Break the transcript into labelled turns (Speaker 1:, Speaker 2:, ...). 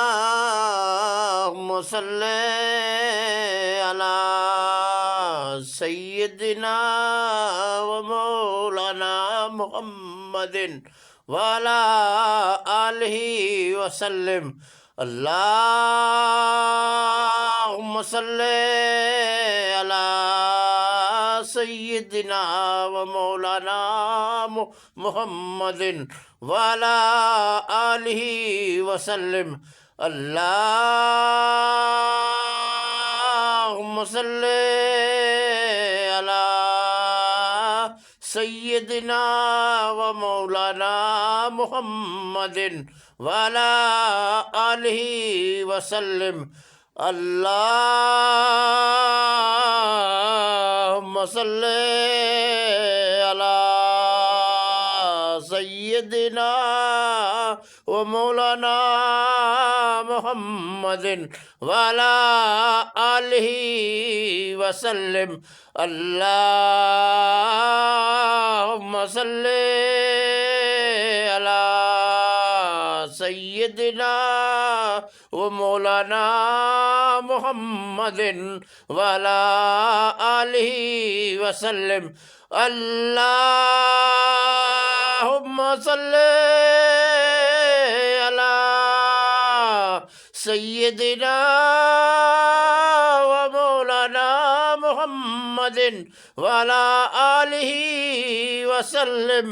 Speaker 1: اللهم صل على سيدنا ومولانا محمد وعلى آله وسلم. اللهم صل على سيدنا ومولانا محمد وعلى آله وسلم. اللهم صل على سيدنا ومولانا محمد وعلى آله وسلم. اللهم صل على سيدنا ومولانا محمد وعلى آله وسلم. اللهم صل على سيدنا ومولانا محمد وعلى آله وسلم. اللهم صل على سيدنا ومولانا محمد وعلى آله وسلم.